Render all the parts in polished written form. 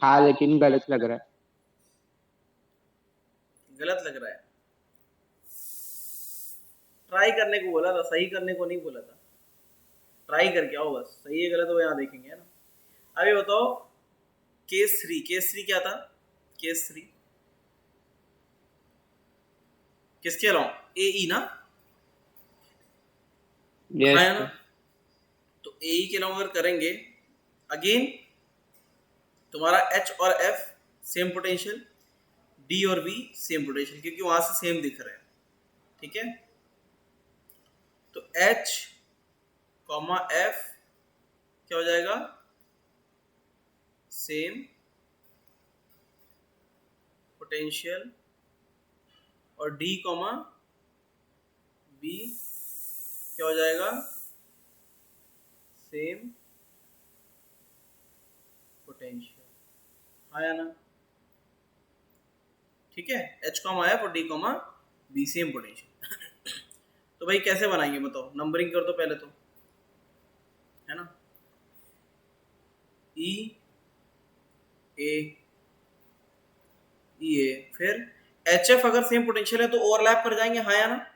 हाँ लेकिन गलत लग रहा है। गलत लग रहा है? ट्राई करने को बोला था, सही करने को नहीं बोला था। ट्राई करके आओ बस, सही है गलत वो यहाँ देखेंगे, है ना। अभी बताओ केस थ्री, केस थ्री क्या था? केस थ्री किसके अलाउ? ए ई ना? हाँ यस है ना। तो ए ई के अलाउ अगर करेंगे, अगेन तुम्हारा एच और एफ सेम पोटेंशियल, डी और बी सेम पोटेंशियल, क्योंकि वहां से सेम दिख रहे हैं। ठीक है, तो एच कॉमा एफ क्या हो जाएगा? सेम पोटेंशियल, और डी कॉमा बी क्या हो जाएगा? Same potential. हाँ या ना? ठीक है, एच कॉमा एफ और D comma B same potential. तो भाई कैसे बनाएंगे बताओ? नंबरिंग कर दो पहले तो, है ना। ई ए ई ए, फिर एच एफ अगर सेम पोटेंशियल है तो ओवरलैप कर जाएंगे, हाँ या ना।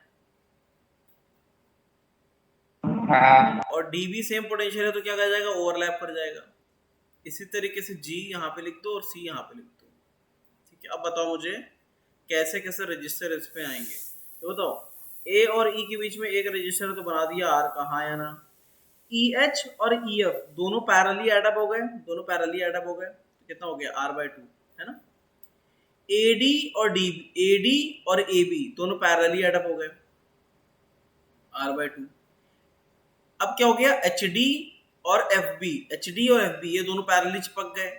हाँ। और डी भी सेम पोटेंशियल है तो क्या कर जाएगा? ओवरलैप कर जाएगा। इसी तरीके से जी यहाँ पे लिख दो और सी यहाँ पे लिख दो। ठीक है, अब बताओ मुझे कैसे कैसे रजिस्टर इस पे आएंगे। तो बताओ, ए और ई के बीच में एक रजिस्टर तो बना दिया आर का, हाँ या ना। ई एच और ई एफ दोनों पैरेलली एडअप हो गए, दोनों पैरेलली एडअप हो गए, तो कितना हो गया? आर बाई टू, है ना। एडी और डी, एडी और ए बी दोनों पैरेलली एडअप हो गए, आर बाई टू। अब क्या हो गया? एच डी और एफ बी, एच डी और एफ बी ये दोनों पैरेलली चिपक गए,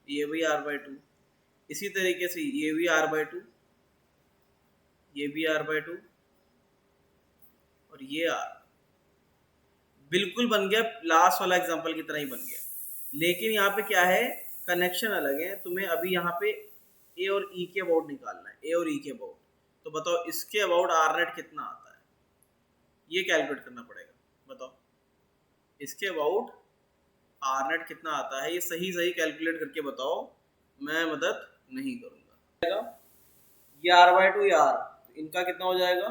ये भी आर बाई टू। इसी तरीके से ये भी आर बाई टू, ये भी आर बाई टू, और ये आर। बिल्कुल बन गया, लास्ट वाला एग्जांपल की तरह ही बन गया। लेकिन यहाँ पे क्या है, कनेक्शन अलग है। तुम्हें अभी यहाँ पे ए और ई के अबाउट निकालना है, ए और ई के अबाउट। तो बताओ इसके अबाउट आर नेट कितना आता है, ये कैलकुलेट करना पड़ेगा। बताओ इसके अबाउट आर नेट कितना आता है, ये सही सही कैलकुलेट करके बताओ, मैं मदद नहीं करूंगा। ये आर बाई टू, ये आर, इनका कितना हो जाएगा?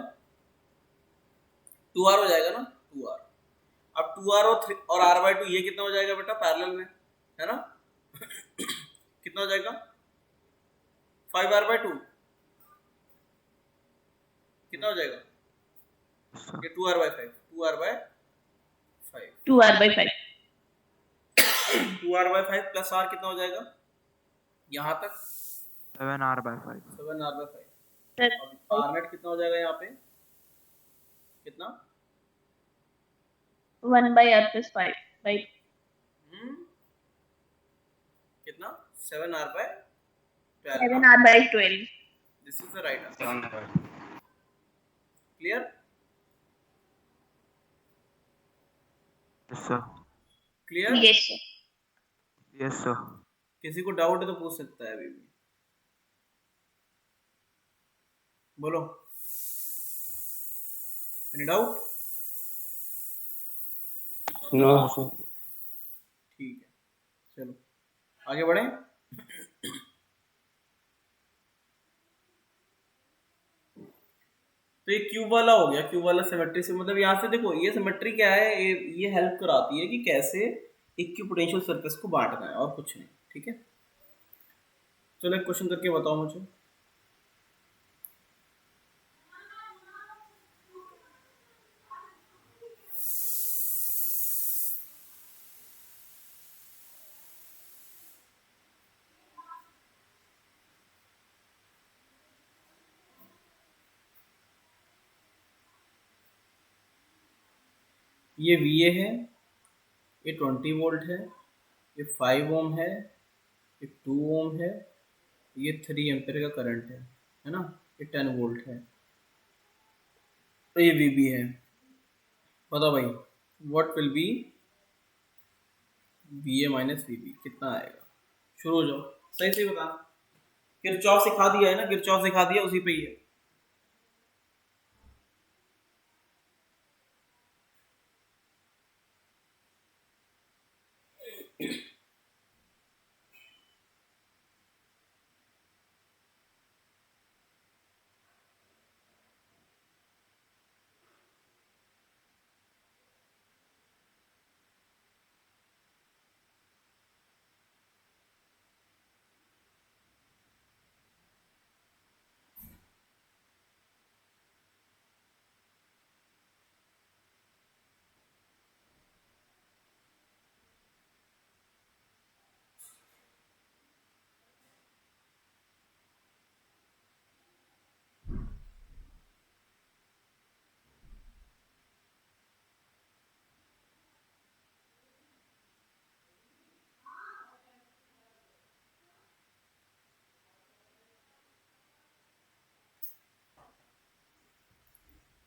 2r हो जाएगा ना, 2r। अब 2r और r बाई टू ये कितना हो जाएगा बेटा पैरेलल में, है ना। कितना हो जाएगा? 5r बाई टू कितना हो जाएगा? ये 2r by 5, 2r by 5, 2r by 5, 2r by 5 plus r कितना हो जाएगा यहाँ तक? 7r by 5, 7r by 5। sir. अब r नेट कितना हो जाएगा यहाँ पे? कितना? 1 by r plus 5, right? कितना? 7r by 12। 7r by 12. This is the right answer. Clear? yes sir, clear? Yes, sir. yes sir, किसी को डाउट है तो पूछ सकता है अभी भी, बोलो। Any doubt? नो। ठीक है, चलो आगे बढ़े। तो ये क्यूब वाला हो गया, क्यूब वाला सिमेट्री से मतलब यहाँ से देखो ये सिमेट्री क्या है, ये हेल्प कराती है कि कैसे इक्विपोटेंशियल सरफेस को बांटना है, और कुछ नहीं। ठीक है, चलो एक क्वेश्चन करके बताओ मुझे। ये वी ए है, ये 20 वोल्ट है, ये 5 ओम है, ये 2 ओम है, ये 3 एम्पेयर का करंट है ना, ये 10 वोल्ट है, तो ये वी बी है। बताओ भाई what will be V A minus V B, कितना आएगा? शुरू हो जाओ, सही सही बता। किरचॉफ सिखा दिया है ना, किरचॉफ सिखा दिया, उसी पे ही है।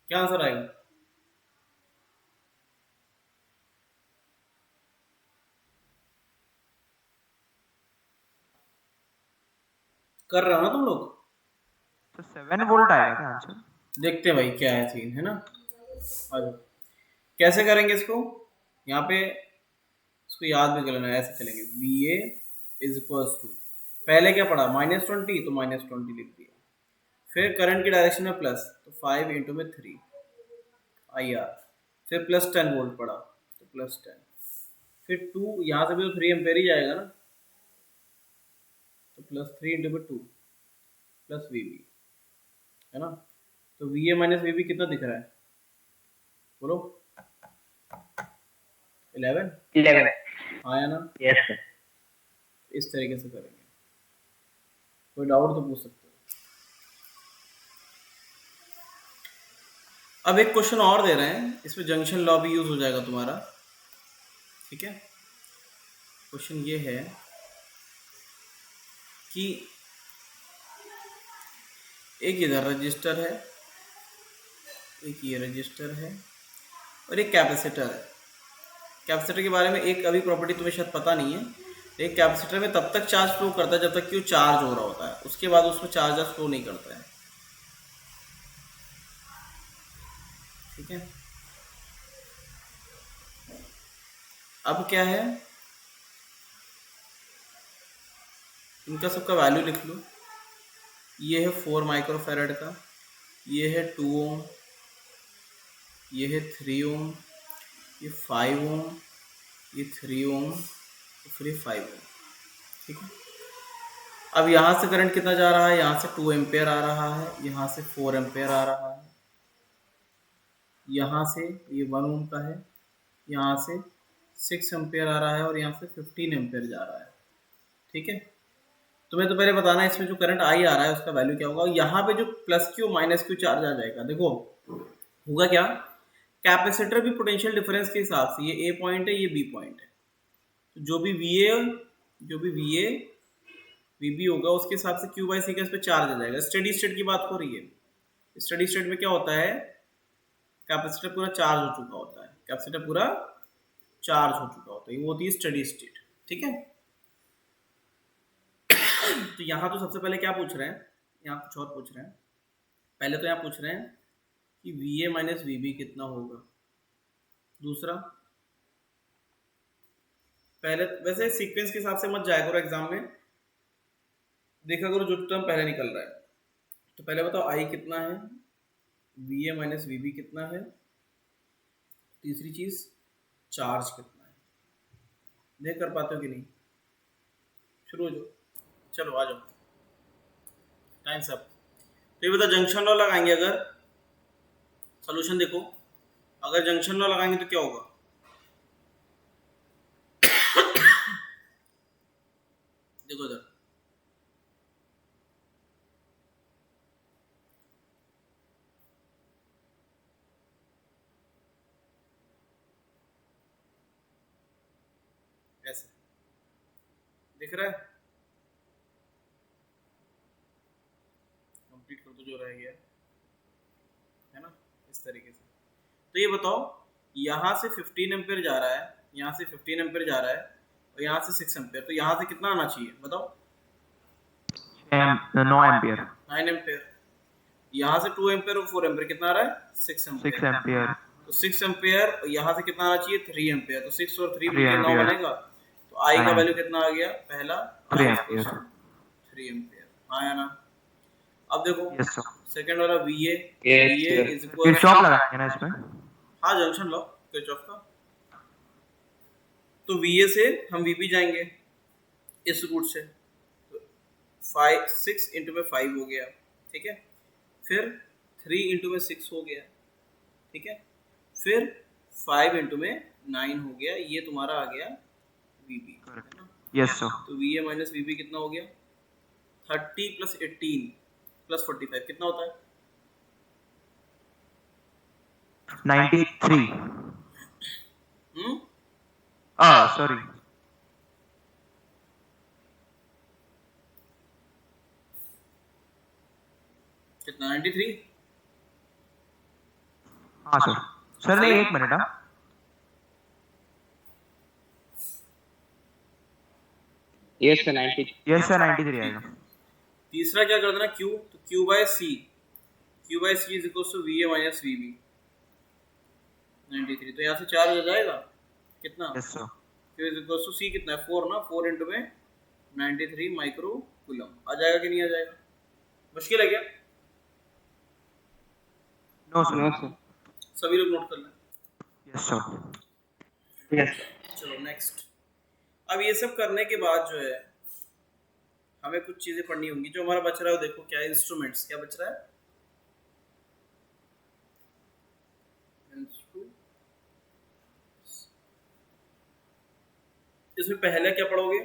क्या आंसर आएगा? कर रहा ना तुम लोग? तो 7 वोल्ट आएगा क्या आंसर? देखते हैं भाई क्या है सीन, है ना। आ जाओ। कैसे करेंगे इसको? यहाँ पे इसको याद भी कर लेना, ऐसे चलेंगे। V A is equals to, पहले क्या पढ़ा, -20, तो -20 लिख दिया। फिर करंट की डायरेक्शन में प्लस, तो 5 इंटू में 3 IR। फिर +10 वोल्ट पड़ा, तो +10। फिर 2, यहाँ से भी तो 3 एम्पेयर ही जाएगा ना, तो +3 इंटू में 2 प्लस VB, है ना। तो VA माइनस VB कितना दिख रहा है, बोलो? 11। 11। आया ना? Yes sir. इस तरीके से करेंगे। कोई डाउट तो पूछ सकते हो। अब एक क्वेश्चन और दे रहे हैं, इसमें जंक्शन लॉ भी यूज हो जाएगा तुम्हारा, ठीक है। क्वेश्चन ये है कि एक इधर रजिस्टर है, एक ये रजिस्टर है, और एक कैपेसिटर है। कैपेसिटर के बारे में एक अभी प्रॉपर्टी तुम्हें शायद पता नहीं है। एक कैपेसिटर में तब तक चार्ज फ्लो करता है जब तक कि वो चार्ज हो रहा होता है, उसके बाद उसमें चार्ज फ्लो नहीं करता है, ठीक है। अब क्या है, इनका सबका वैल्यू लिख लो। ये है 4 माइक्रोफैरड का, ये है 2 ओम, ये है 3 ओम, ये 5 ओम, ये 3 ओम, फिर ये 5 ओम, ठीक है। अब यहाँ से करंट कितना जा रहा है, यहाँ से 2 एम्पेयर आ रहा है, यहाँ से 4 एम्पेयर आ रहा है, यहाँ से ये 1 ओम का है, यहाँ से 6 एम्पेयर आ रहा है, और यहाँ से 15 एम्पेयर जा रहा है, ठीक है। तुम्हें तो पहले बताना है इसमें जो करंट आई आ रहा है उसका वैल्यू क्या होगा। यहाँ पे जो plus q minus q charge आ जाएगा, देखो होगा क्या, कैपेसिटर भी पोटेंशियल डिफरेंस के हिसाब से, ये ए पॉइंट है, ये बी पॉइंट है, तो जो भी वीए वीबी होगा उसके हिसाब से क्यू बाई सी का इस पे चार्ज आ जाएगा। स्टेडी स्टेट की बात हो रही है। स्टेडी स्टेट में क्या होता है, कैपेसिटर पूरा चार्ज हो चुका होता है, कैपेसिटर पूरा चार्ज हो चुका होता है, वो होती है स्टेडी स्टेट, ठीक है। तो यहाँ तो सबसे पहले क्या पूछ रहे हैं, यहाँ कुछ और पूछ रहे हैं। पहले तो यहाँ पूछ रहे हैं कि VA माइनस VB कितना होगा। दूसरा, पहले वैसे सीक्वेंस के हिसाब से मत जाया करो एग्जाम में, देखा करो जो टर्म पहले निकल रहा है। तो पहले बताओ I कितना है, VA माइनस VB कितना है, तीसरी चीज चार्ज कितना है। देख कर पाते हो कि नहीं? शुरू हो जाओ, चलो आ जाओ, टाइम सब। तो ये बताओ जंक्शन लॉ लगाएंगे अगर, सोल्यूशन देखो, अगर जंक्शन लॉ लगाएंगे तो क्या होगा, देखो इधर, ऐसे दिख रहा है, कंप्लीट कर दो जो रह गया है ना, इस तरीके से। तो ये बताओ, यहाँ से 15 एम्पेयर जा रहा है, यहाँ से 15 एम्पेयर जा रहा है, और यहाँ से 6 एम्पेयर, तो यहाँ से कितना आना चाहिए बताओ? 9 एम्पियर। 9 एम्पेयर। यहाँ से 2 एम्पेयर और 4 एम्पेयर कितना आ रहा है, 6 एम्पेयर। 6 एम्पियर। तो 6 एम्पेयर, यहाँ से कितना आना चाहिए, 3 एम्पेयर, तो 6 और 3 3 मिलकर 9 एम्पियर। बनेगा। तो आई का वैल्यू कितना आ गया, पहला 3 एम्पियर। 3 एम्पेयर आया ना। अब देखो यस सर। सेकंड वाला VA इज इक्वल, किरचॉफ लगाएंगे ना इसमें? हाँ जंक्शन लॉ किरचॉफ का। तो VA से हम VB जाएंगे इस रूट से, तो 6 इंटू में 5 हो गया, ठीक है। फिर 3 इंटू में 6 हो गया, ठीक है। फिर 5 इंटू में 9 हो गया, ये तुम्हारा आ गया VB, है ना। Yes sir. तो VA माइनस VB कितना हो गया, 30 प्लस 18 प्लस 45 कितना होता है, 93। हम्म, सॉरी, कितना 93। हाँ सर। सर नहीं, एक मिनट। हाँ यस सर 90। यस सर, 93 आएगा। तीसरा क्या कर देना, Q, तो Q by C, Q by C is equal to VA minus VB 93। तो यहाँ से 4 हो जाएगा कितना, yes sir. Q is equal to C कितना है 4 ना, 4 इंटू में 93 माइक्रो कूलम। आ जाएगा कि नहीं आ जाएगा, मुश्किल है क्या? No no sir. सर। सभी लोग नोट कर लें। Yes sir. यस। चलो नेक्स्ट। अब ये सब करने के बाद जो है हमें कुछ चीजें पढ़नी होंगी। जो हमारा बच रहा है वो देखो क्या है, इंस्ट्रूमेंट्स क्या बच रहा है, इसमें पहले क्या पढ़ोगे,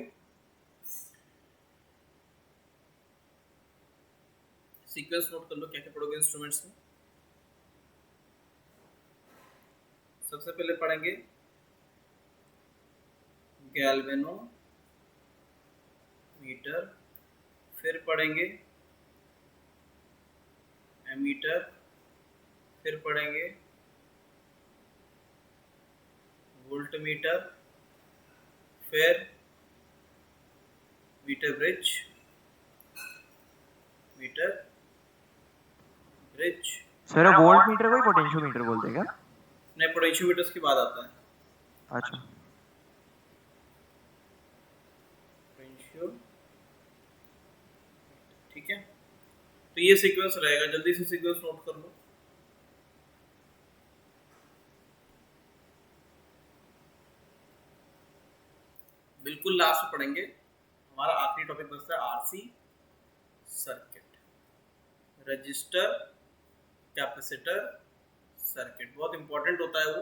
सीक्वेंस नोट कर लो क्या क्या पढ़ोगे इंस्ट्रूमेंट्स में। सबसे पहले पढ़ेंगे गैल्वेनोमीटर, फिर पढ़ेंगे एमीटर, फिर पढ़ेंगे वोल्टमीटर, फिर meter bridge, meter bridge. Sir voltmeter को ही पोटेंशियोमीटर बोलते हैं क्या? नहीं, पोटेंशियोमीटर्स के बाद आता है अच्छा। पोटेंशियो, ठीक है। तो ये सीक्वेंस रहेगा, जल्दी से सीक्वेंस नोट कर लो। बिल्कुल लास्ट में पढ़ेंगे, हमारा आखिरी टॉपिक बचता है RC circuit, register, capacitor, circuit. बहुत इंपॉर्टेंट होता है वो,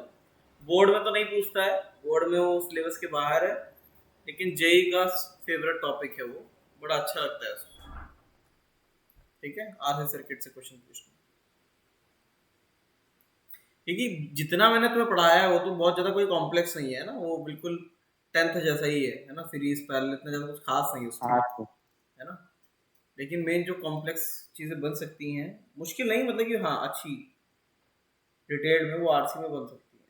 बोर्ड में तो नहीं पूछता है, बोर्ड में वो सिलेबस के बाहर है, लेकिन जेई का फेवरेट टॉपिक है वो, बड़ा अच्छा लगता है उसको, ठीक है। आरसी सर्किट से क्वेश्चन पूछना, क्योंकि जितना मैंने तुम्हें पढ़ाया है वो तो बहुत ज्यादा कोई कॉम्प्लेक्स नहीं है ना, वो बिल्कुल 10th जैसा ही है ना, सीरीज पैरेलल, इतना ज्यादा कुछ खास नहीं उसमें, हाँ सर। है ना। लेकिन मेन जो कॉम्प्लेक्स चीजें बन सकती हैं, मुश्किल नहीं मतलब कि हाँ अच्छी डिटेल में, वो आरसी में बन सकती है।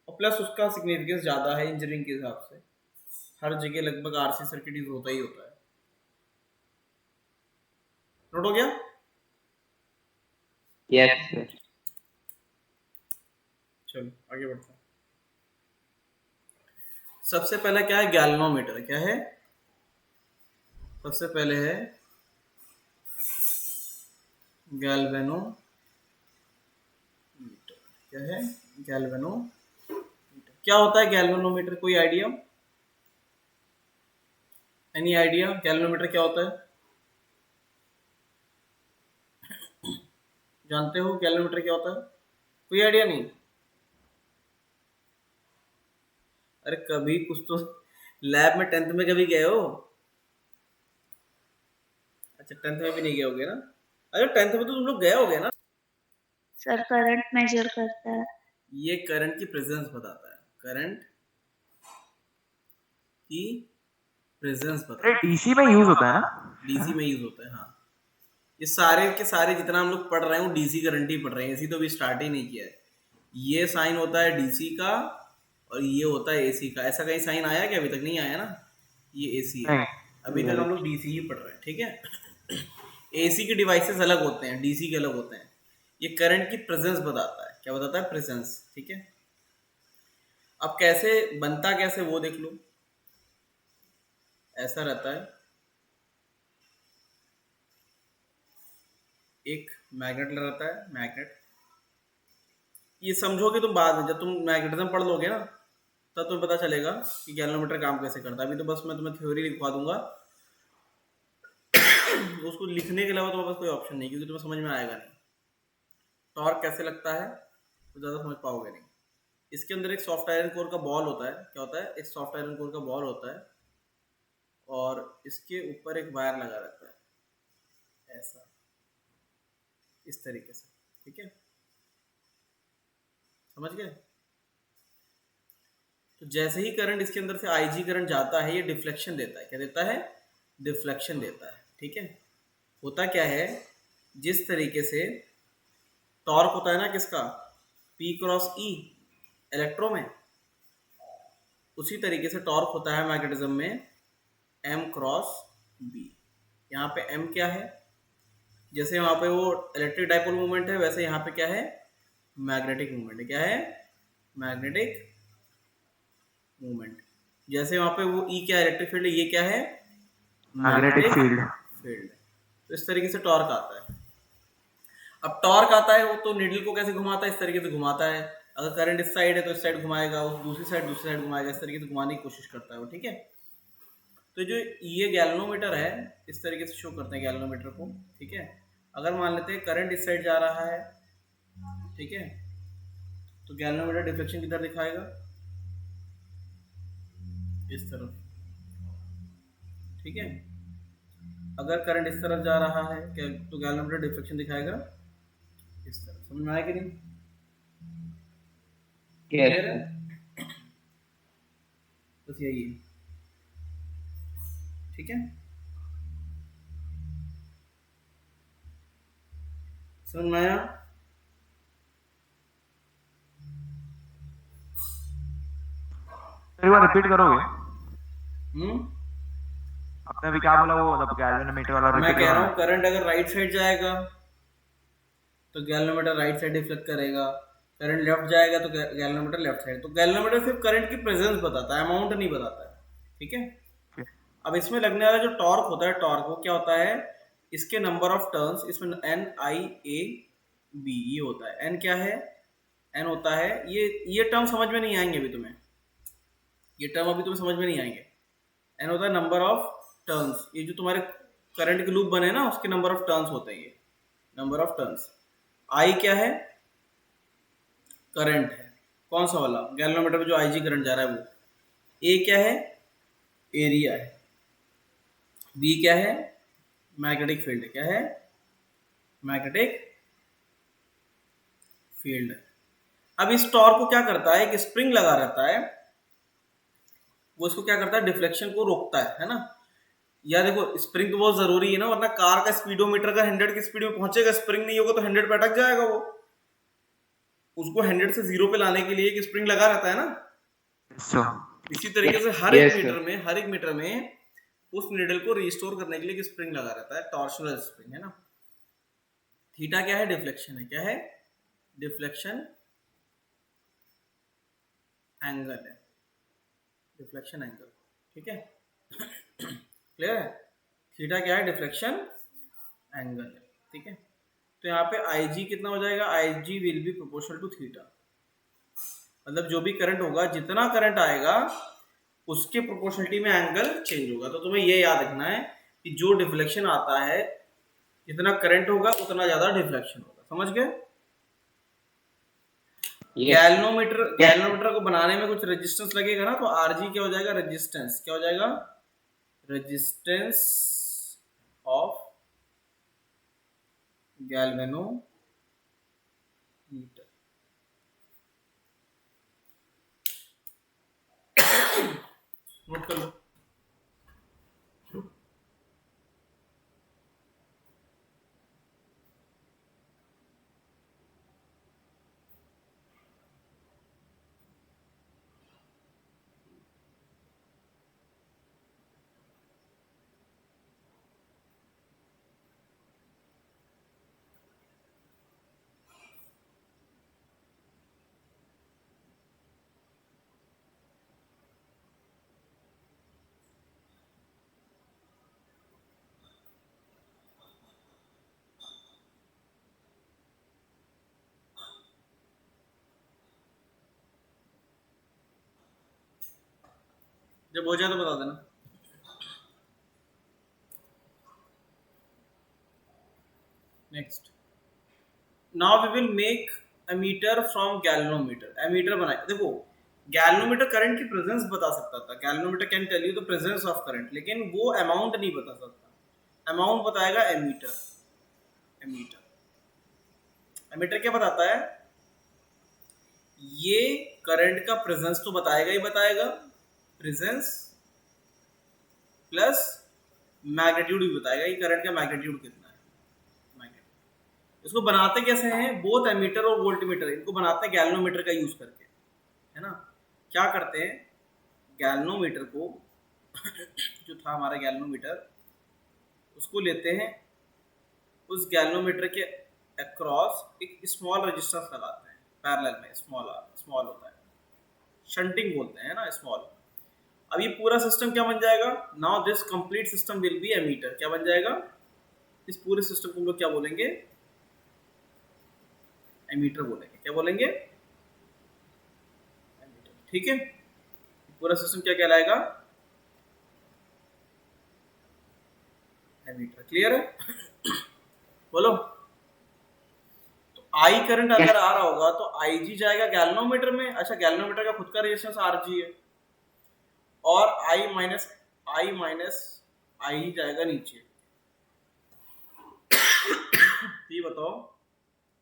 और प्लस उसका सिग्निफिकेंस ज़्यादा है इंजीनियरिंग के हिसाब से, हर जगह लगभग आरसी सर्किट यूज होता ही होता है। नोट हो गया? Yes sir. चलो आगे बढ़ते हैं। सबसे पहला क्या है, गैल्वेनोमीटर। क्या है सबसे पहले है गैल्वेनोमीटर। क्या है गैल्वेनोमीटर? क्या होता है गैल्वेनोमीटर, कोई आइडिया, एनी आइडिया गैल्वेनोमीटर क्या होता है? जानते हो गैल्वेनोमीटर क्या होता है? कोई आइडिया नहीं? अरे कभी कुछ तो लैब में 10th में कभी गए हो? अच्छा 10th में भी नहीं गए होगे ना। अरे 10th में तो तुम लोग गए होगे ना। सर करंट मेजर करता है। ये करंट की प्रेजेंस बताता है, करंट की प्रेजेंस बताता अरे है। डीसी में यूज होता है ना? डीसी में यूज होता है, हाँ। ये सारे के सारे जितना हम लोग पढ़ रहे हैं वो डीसी करंट ही पढ़ रहे हैं, एसी तो अभी स्टार्ट ही नहीं किया है। ये साइन होता है डीसी का और ये होता है एसी का। ऐसा कहीं साइन आया क्या? अभी तक नहीं आया ना। ये एसी है, नहीं। अभी तक हम लोग डीसी ही पढ़ रहे हैं, ठीक है। एसी के डिवाइसेस अलग होते हैं, डीसी के अलग होते हैं। ये करंट की प्रेजेंस बताता है, क्या बताता है? प्रेजेंस, ठीक है। अब कैसे बनता, कैसे वो देख लो। ऐसा रहता है, एक मैग्नेट रहता है, मैग्नेट। ये समझोगे तुम बाद में, जब तुम मैग्नेटिज्म पढ़ लोगे ना तब तुम्हें पता चलेगा कि गैल्वेनोमीटर काम कैसे करता है। अभी तो बस मैं तुम्हें थ्योरी लिखवा दूंगा, उसको लिखने के अलावा तुम्हारे पास कोई ऑप्शन नहीं, क्योंकि तुम्हें समझ में आएगा नहीं। टॉर्क कैसे लगता है तो ज़्यादा समझ पाओगे नहीं। इसके अंदर एक सॉफ्ट आयरन कोर का बॉल होता है। क्या होता है? एक सॉफ्ट आयरन कोर का बॉल होता है और इसके ऊपर एक वायर लगा रहता है, ऐसा, इस तरीके से, ठीक है। समझ गए? तो जैसे ही करंट इसके अंदर से आईजी करंट जाता है, ये डिफ्लेक्शन देता है। क्या देता है? डिफ्लेक्शन देता है, ठीक है। होता क्या है, जिस तरीके से टॉर्क होता है ना किसका, P क्रॉस E इलेक्ट्रो में, उसी तरीके से टॉर्क होता है मैग्नेटिज्म में M क्रॉस B। यहाँ पे M क्या है, जैसे वहाँ पे वो इलेक्ट्रिक डाइपोल मूवमेंट है, वैसे यहाँ पे क्या है, मैग्नेटिक मूवमेंट है। क्या है, मैग्नेटिक मूवमेंट। जैसे वहाँ पे वो E क्या है, इलेक्ट्रिक फील्ड, ये क्या है, मैग्नेटिक फील्ड। फील्ड। तो इस तरीके से टॉर्क आता है। अब टॉर्क आता है वो तो नीडल को कैसे घुमाता है, इस तरीके से घुमाता है। अगर करंट इस साइड है तो इस साइड घुमाएगा, उस दूसरी साइड घुमाएगा, इस तरीके से घुमाने की कोशिश करता है वो, ठीक है। तो जो ये गैल्वेनोमीटर है, इस तरीके से शो करते हैं गैल्वेनोमीटर को, ठीक है। अगर मान लेते हैं करंट इस साइड जा रहा है, ठीक है, तो गैल्वेनोमीटर डिफ्लेक्शन किधर दिखाएगा, इस तरफ, ठीक है। अगर करंट इस तरफ जा रहा है तो गैल्वेनोमीटर डिफ्लेक्शन दिखाएगा इस तरफ। समझ में आया कि नहीं? Yes, Clear sir. है? बस यही है, ठीक है। समझ में आया? एक बार रिपीट करोगे? हम्म, आपने अभी क्या बोला, वो मतलब गैल्वेनोमीटर वाला मैं रिपीट कह रहा करो। हूँ करंट अगर राइट साइड जाएगा तो गैल्वेनोमीटर राइट साइड डिफ्लेक्ट करेगा, करंट लेफ्ट जाएगा तो गैल्वेनोमीटर लेफ्ट साइड। तो गैल्वेनोमीटर सिर्फ करंट की प्रेजेंस बताता है, अमाउंट नहीं बताता है, ठीक है। अब इसमें लगने वाला जो टॉर्क होता है, टॉर्क वो क्या होता है, इसके नंबर ऑफ टर्न्स, इसमें N I A B ये होता है। N क्या है, N होता है, ये टर्म समझ में नहीं आएंगे अभी तुम्हें, ये टर्म अभी तुम्हें समझ में नहीं आएंगे। N होता है नंबर ऑफ टर्न्स, ये जो तुम्हारे करंट के लूप बने ना उसके नंबर ऑफ टर्न्स होते हैं, ये नंबर ऑफ टर्न्स। I क्या है, करंट है, कौन सा वाला, गैल्वेनोमीटर में जो IG करंट जा रहा है वो। A क्या है, एरिया है। B क्या है, मैग्नेटिक फील्ड है। क्या है, मैग्नेटिक फील्ड। अब इस टॉर्क को क्या करता है, एक स्प्रिंग लगा रहता है, वो इसको क्या करता है, डिफ्लेक्शन को रोकता है ना। या देखो स्प्रिंग तो बहुत जरूरी है ना, वरना कार का स्पीडोमीटर का 100 की स्पीड में पहुंचेगा, स्प्रिंग नहीं होगा तो 100 पे अटक जाएगा वो। उसको 100 से 0 पे लाने के लिए एक स्प्रिंग लगा रहता है ना। सो इसी तरीके से हर Yes, एक मीटर में उस नीडल को रिस्टोर करने के लिए एक स्प्रिंग लगा रहता है, टॉर्शनल स्प्रिंग है ना। थीटा क्या है, डिफ्लेक्शन है। क्या है, डिफ्लेक्शन एंगल है, डिफ्लेक्शन एंगल, ठीक है। क्लियर है, थीटा क्या है, डिफ्लेक्शन एंगल है, ठीक है। तो यहाँ पे IG कितना हो जाएगा, IG will be proportional to theta. मतलब जो भी करंट होगा, जितना करंट आएगा उसके प्रोपोर्शनलिटी में एंगल चेंज होगा। तो तुम्हें ये याद रखना है कि जो डिफ्लेक्शन आता है, जितना करंट होगा उतना ज्यादा डिफ्लेक्शन होगा। समझ गए? Yes. गैल्वेनोमीटर को बनाने में कुछ रेजिस्टेंस लगेगा ना, तो RG क्या हो जाएगा, रेजिस्टेंस। क्या हो जाएगा, रेजिस्टेंस ऑफ गैल्वेनोमीटर। नोट कर लो। जब हो जाए तो बता देना। Next, now we will make ammeter from galvanometer. Ammeter बनाए, देखो गैल्वेनोमीटर करंट की प्रेजेंस बता सकता था, galvanometer can tell you the presence of current, लेकिन वो अमाउंट नहीं बता सकता। अमाउंट बताएगा एमीटर। एमीटर क्या बताता है, ये करंट का प्रेजेंस तो बताएगा ही बताएगा, प्रेजेंस प्लस मैग्नीट्यूड भी बताएगा, ये करंट का मैग्नीट्यूड कितना है, मैग्नीट्यूड। इसको बनाते कैसे हैं, बोथ एमीटर और वोल्टमीटर इनको बनाते हैं गैल्वेनोमीटर का यूज करके, है ना। क्या करते हैं, गैल्वेनोमीटर को जो था हमारा गैल्वेनोमीटर, उसको लेते हैं, उस गैल्वेनोमीटर के अक्रॉस एक स्मॉल रेजिस्टेंस लगाते हैं पैरेलल में, स्मॉल होता है, शंटिंग बोलते हैं ना, स्मॉल। अब ये पूरा सिस्टम क्या बन जाएगा, now this complete system will be ammeter. क्या बन जाएगा, इस पूरे सिस्टम को हम लोग क्या बोलेंगे, एमीटर बोलेंगे। क्या बोलेंगे, एमीटर। ठीक है, पूरा सिस्टम क्या कहलाएगा, एमीटर। क्लियर है बोलो। तो आई करंट अगर आ रहा होगा तो आईजी जाएगा गैल्वेनोमीटर में। अच्छा, गैल्वेनोमीटर का खुद का रेजिस्टेंस आरजी है, और आई माइनस आई जाएगा नीचे। ये बताओ,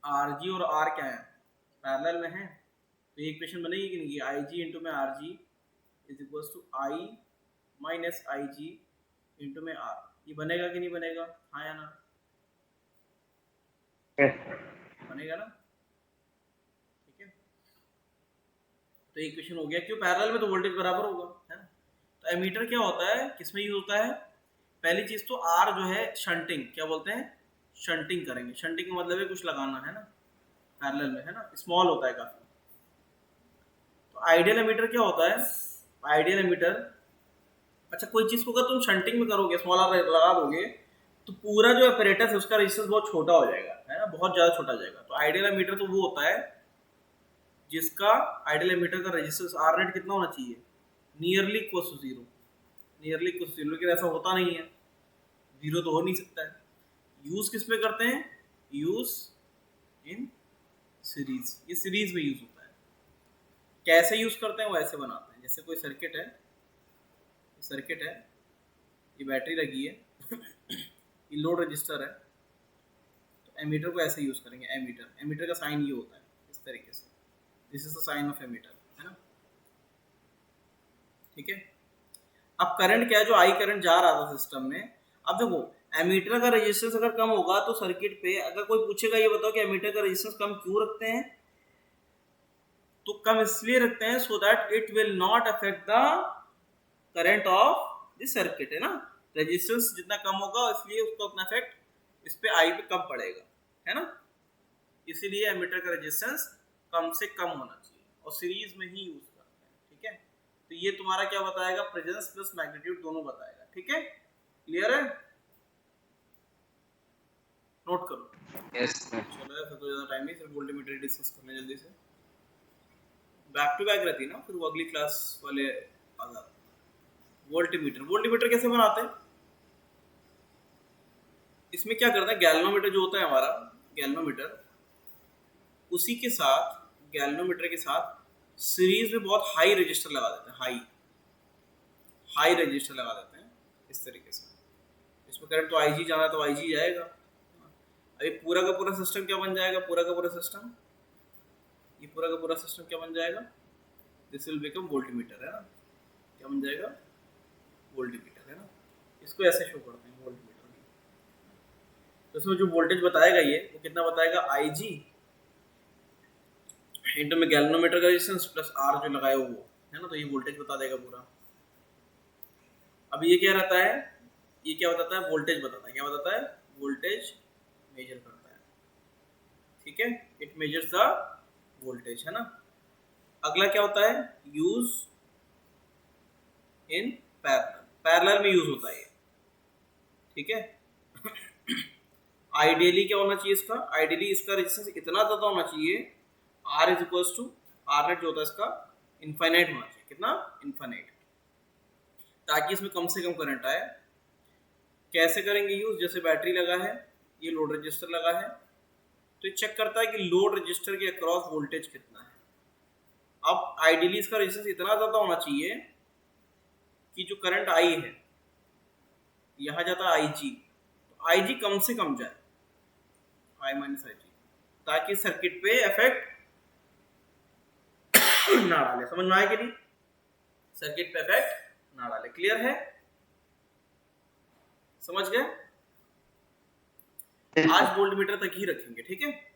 आरजी और आर क्या है, पैरेलल में है, तो ये इक्वेशन बनेगी कि नहीं, आई जी इंटू में R G is equal to I minus I G into में आर। ये बनेगा कि नहीं बनेगा, हाँ या ना, बनेगा ना। ठीक है, तो इक्वेशन हो गया, क्यों, पैरेलल में तो वोल्टेज बराबर होगा, है ना। तो एमीटर क्या होता है, किसमें यूज होता है, पहली चीज तो आर जो है शंटिंग, क्या बोलते हैं, शंटिंग करेंगे। शंटिंग का मतलब है कुछ लगाना, है ना, पैरेलल में, है ना, स्मॉल होता है काफी। तो आइडियल एमीटर क्या होता है, आइडियल एमीटर, अच्छा कोई चीज को अगर तुम शंटिंग में करोगे, स्मॉल आर लगा दोगे, तो पूरा जो अपैरेटस है उसका रेजिस्टेंस बहुत छोटा हो जाएगा, है ना, बहुत ज्यादा छोटा हो जाएगा। तो आइडियल एमीटर तो वो होता है जिसका, आइडियल एमीटर का रेजिस्टेंस आर नेट कितना होना चाहिए, nearly equal to zero, nearly equal to zero. लेकिन ऐसा होता नहीं है, जीरो तो हो नहीं सकता है। यूज किस में करते हैं, यूज इन सीरीज, ये सीरीज में यूज होता है। कैसे यूज करते हैं वो ऐसे बनाते हैं, जैसे कोई सर्किट है, ये बैटरी लगी है ये लोड रजिस्टर है, तो एमीटर को ऐसे यूज करेंगे, एमीटर का साइन ये होता है इस तरीके से, this is the sign of ammeter, है ना। ठीक है, अब करंट क्या है, जो आई करंट जा रहा था सिस्टम में, अब देखो एमीटर का रेजिस्टेंस अगर कम होगा तो सर्किट पे, अगर कोई पूछेगा ये बताओ कि एमीटर का रेजिस्टेंस कम क्यों रखते हैं, तो कम इसलिए रखते हैं so that it will not affect the current of the circuit, है ना। रेजिस्टेंस जितना कम होगा इसलिए उसको अपना इफेक्ट इस पे आई पे कम पड़ेगा, है ना। इसीलिए एमीटर का रेजिस्टेंस कम से कम होना चाहिए और सीरीज में ही यूज करते हैं। ठीक है, तो ये तुम्हारा क्या बताएगा, प्रेजेंस प्लस मैग्नीट्यूड दोनों बताएगा। ठीक है, क्लियर है, नोट करो। Yes sir. चलो ऐसा तो ज्यादा टाइम नहीं, सिर्फ वोल्टमीटर डिस्कस करने जल्दी से, बैक टू बैक रहती है ना, फिर वो अगली क्लास वाले आ जाते। वोल्टमीटर कैसे बनाते हैं, इसमें क्या करते हैं, गैल्वेनोमीटर जो होता है हमारा, गैल्वेनोमीटर उसी के साथ, गैल्वेनोमीटर के साथ सीरीज में बहुत हाई रजिस्टर लगा देते हैं, हाई रजिस्टर लगा देते हैं इस तरीके से। इसमें करंट तो आईजी जाना है तो आईजी जाएगा। अभी पूरा का पूरा सिस्टम क्या बन जाएगा, पूरा का पूरा सिस्टम, ये पूरा का पूरा सिस्टम क्या बन जाएगा, दिस विल बिकम वोल्टमीटर, है ना। क्या बन जाएगा, वोल्टमीटर, है ना। इसको ऐसे शो करते हैं वोल्टमीटर। तो इसमें जो वोल्टेज बताएगा ये, वो कितना बताएगा, आईजी इंटू में गैल्वेनोमीटर का रेजिस्टेंस प्लस आर जो लगाए वो, है ना। तो ये वोल्टेज बता देगा पूरा। अब ये क्या रहता है, ये क्या बताता है, वोल्टेज बताता है। क्या बताता है, वोल्टेज मेजर करता है। ठीक है, इट मेजर्स द वोल्टेज, है ना। अगला क्या होता है, यूज इन पैरेलल में यूज होता है ये। ठीक है, आइडियली क्या होना चाहिए इसका, आइडियली इसका रेजिस्टेंस इतना ज्यादा होना चाहिए, R is equal to R net जो होता है इसका इनफाइनाइट होना चाहिए। कितना, इनफाइनाइट, ताकि इसमें कम से कम करंट आए। कैसे करेंगे यूज, जैसे बैटरी लगा है, ये लोड रजिस्टर लगा है, तो ये चेक करता है कि लोड रजिस्टर के अक्रॉस वोल्टेज कितना है। अब आइडियली इसका रेजिस्टेंस इतना ज्यादा होना चाहिए कि जो करंट आई है, यहां जाता है आईजी, तो आईजी कम से कम जाए, आई माइनस आई जी, ताकि सर्किट पे इफेक्ट ना डाले। समझ में आया कि नहीं, सर्किट पे इफेक्ट ना डाले। क्लियर है, समझ गए। Yes, आज sir. वोल्ट मीटर तक ही रखेंगे, ठीक है।